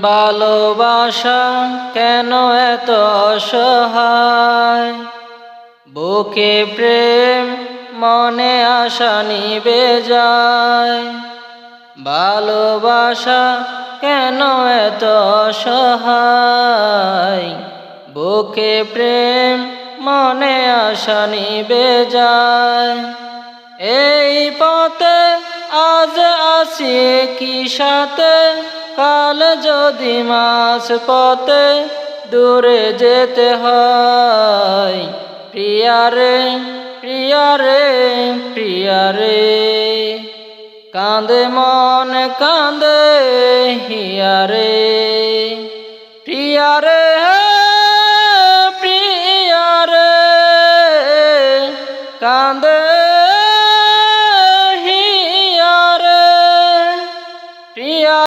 ভালোবাসা কেন এত অসহায়, বুকে প্রেম মনে আশা নিবে যায়। ভালোবাসা কেন এত অসহায়, বুকে প্রেম মনে আশা নিবে যায়। এই পথে আজ আসি কি সাথে, কাল যদি মাঝ পথে দূরে যেতে হয়। প্রিয়ারে প্রিয়ারে প্রিয়ারে, কাঁদে মন কাঁদে হিয়ারে। প্রিয়ারে